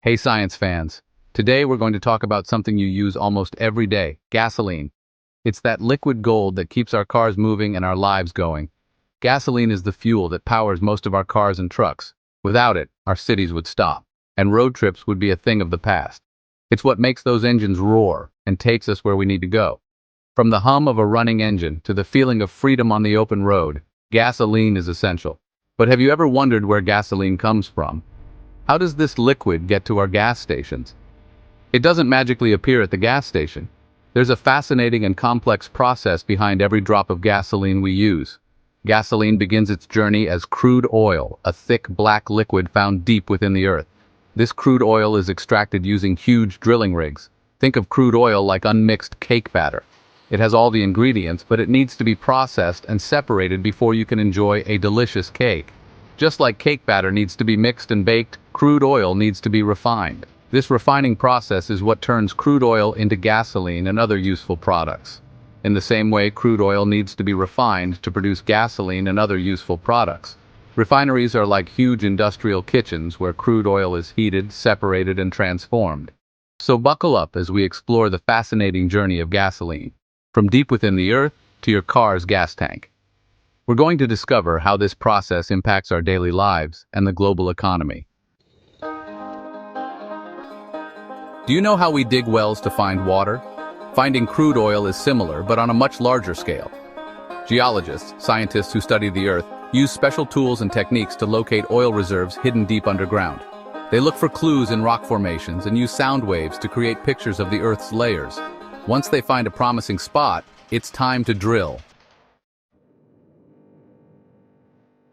Hey science fans, today we're going to talk about something you use almost every day, gasoline. It's that liquid gold that keeps our cars moving and our lives going. Gasoline is the fuel that powers most of our cars and trucks. Without it, our cities would stop, and road trips would be a thing of the past. It's what makes those engines roar and takes us where we need to go. From the hum of a running engine to the feeling of freedom on the open road, gasoline is essential. But have you ever wondered where gasoline comes from? How does this liquid get to our gas stations? It doesn't magically appear at the gas station. There's a fascinating and complex process behind every drop of gasoline we use. Gasoline begins its journey as crude oil, a thick black liquid found deep within the earth. This crude oil is extracted using huge drilling rigs. Think of crude oil like unmixed cake batter. It has all the ingredients, but it needs to be processed and separated before you can enjoy a delicious cake. Just like cake batter needs to be mixed and baked, crude oil needs to be refined. This refining process is what turns crude oil into gasoline and other useful products. In the same way, crude oil needs to be refined to produce gasoline and other useful products. Refineries are like huge industrial kitchens where crude oil is heated, separated, and transformed. So buckle up as we explore the fascinating journey of gasoline, from deep within the earth to your car's gas tank. We're going to discover how this process impacts our daily lives and the global economy. Do you know how we dig wells to find water? Finding crude oil is similar, but on a much larger scale. Geologists, scientists who study the earth, use special tools and techniques to locate oil reserves hidden deep underground. They look for clues in rock formations and use sound waves to create pictures of the earth's layers. Once they find a promising spot, it's time to drill.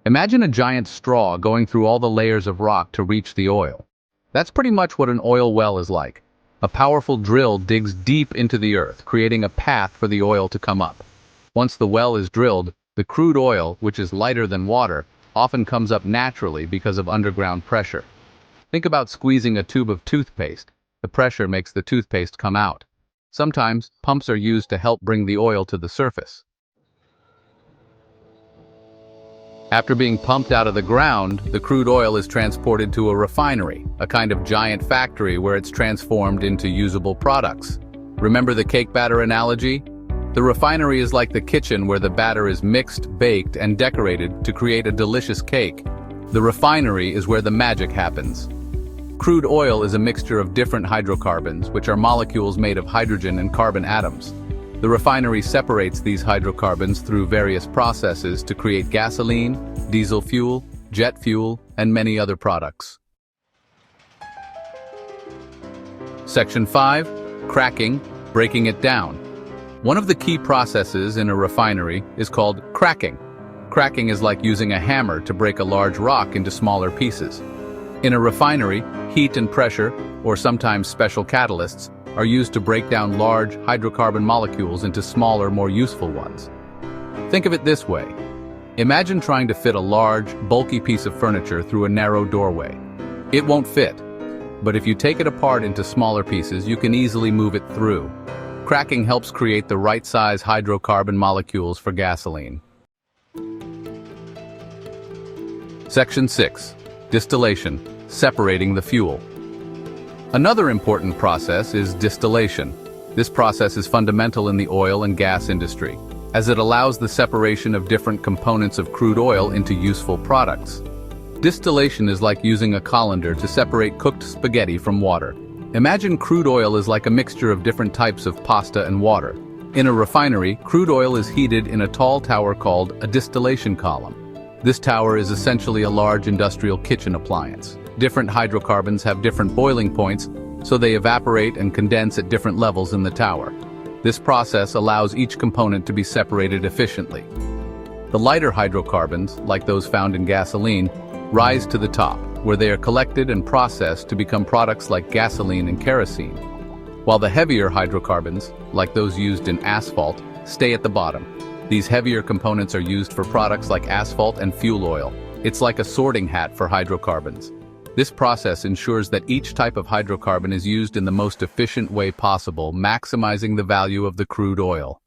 Imagine a giant straw going through all the layers of rock to reach the oil. That's pretty much what an oil well is like. A powerful drill digs deep into the earth, creating a path for the oil to come up. Once the well is drilled, the crude oil, which is lighter than water, often comes up naturally because of underground pressure. Think about squeezing a tube of toothpaste. The pressure makes the toothpaste come out. Sometimes, pumps are used to help bring the oil to the surface. After being pumped out of the ground, the crude oil is transported to a refinery, a kind of giant factory where it's transformed into usable products. Remember the cake batter analogy? The refinery is like the kitchen where the batter is mixed, baked, and decorated to create a delicious cake. The refinery is where the magic happens. Crude oil is a mixture of different hydrocarbons, which are molecules made of hydrogen and carbon atoms. The refinery separates these hydrocarbons through various processes to create gasoline, diesel fuel, jet fuel, and many other products. Section 5. Cracking, breaking it down. One of the key processes in a refinery is called cracking. Cracking is like using a hammer to break a large rock into smaller pieces. In a refinery, heat and pressure, or sometimes special catalysts, are used to break down large hydrocarbon molecules into smaller, more useful ones. Think of it this way. Imagine trying to fit a large, bulky piece of furniture through a narrow doorway. It won't fit, but if you take it apart into smaller pieces, you can easily move it through. Cracking helps create the right size hydrocarbon molecules for gasoline. Section 6. Distillation, separating the fuel. Another important process is distillation. This process is fundamental in the oil and gas industry, as it allows the separation of different components of crude oil into useful products. Distillation is like using a colander to separate cooked spaghetti from water. Imagine crude oil is like a mixture of different types of pasta and water. In a refinery, crude oil is heated in a tall tower called a distillation column. This tower is essentially a large industrial kitchen appliance. Different hydrocarbons have different boiling points, so they evaporate and condense at different levels in the tower. This process allows each component to be separated efficiently. The lighter hydrocarbons, like those found in gasoline, rise to the top, where they are collected and processed to become products like gasoline and kerosene, while the heavier hydrocarbons, like those used in asphalt, stay at the bottom. These heavier components are used for products like asphalt and fuel oil. It's like a sorting hat for hydrocarbons. This process ensures that each type of hydrocarbon is used in the most efficient way possible, maximizing the value of the crude oil.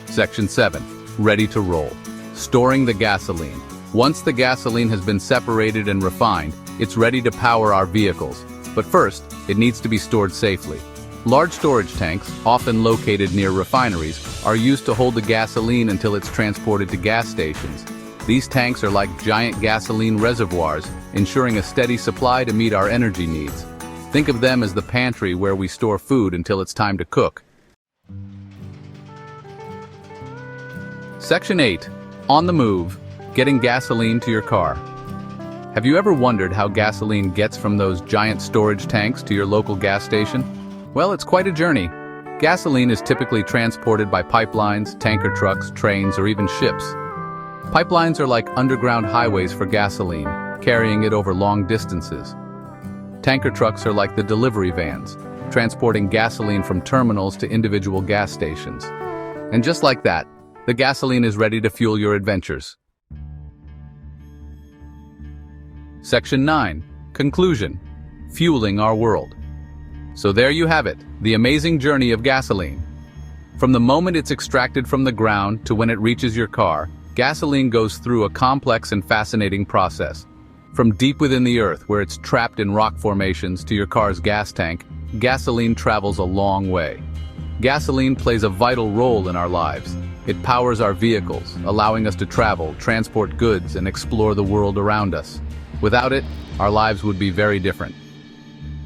Section 7. Ready to roll. Storing the gasoline. Once the gasoline has been separated and refined, it's ready to power our vehicles. But first, it needs to be stored safely. Large storage tanks, often located near refineries, are used to hold the gasoline until it's transported to gas stations. These tanks are like giant gasoline reservoirs, ensuring a steady supply to meet our energy needs. Think of them as the pantry where we store food until it's time to cook. Section 8. On the move. Getting gasoline to your car. Have you ever wondered how gasoline gets from those giant storage tanks to your local gas station? Well, it's quite a journey. Gasoline is typically transported by pipelines, tanker trucks, trains, or even ships. Pipelines are like underground highways for gasoline, carrying it over long distances. Tanker trucks are like the delivery vans, transporting gasoline from terminals to individual gas stations. And just like that, the gasoline is ready to fuel your adventures. Section 9. Conclusion. Fueling our world. So there you have it, the amazing journey of gasoline. From the moment it's extracted from the ground to when it reaches your car, gasoline goes through a complex and fascinating process. From deep within the earth, where it's trapped in rock formations, to your car's gas tank, gasoline travels a long way. Gasoline plays a vital role in our lives. It powers our vehicles, allowing us to travel, transport goods, and explore the world around us. Without it, our lives would be very different.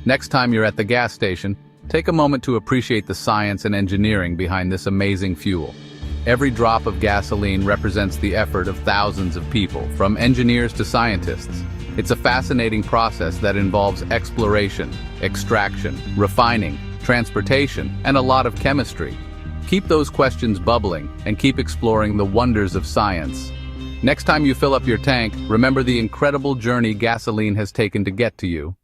Next time you're at the gas station, take a moment to appreciate the science and engineering behind this amazing fuel. Every drop of gasoline represents the effort of thousands of people, from engineers to scientists. It's a fascinating process that involves exploration, extraction, refining, transportation, and a lot of chemistry. Keep those questions bubbling and keep exploring the wonders of science. Next time you fill up your tank, remember the incredible journey gasoline has taken to get to you.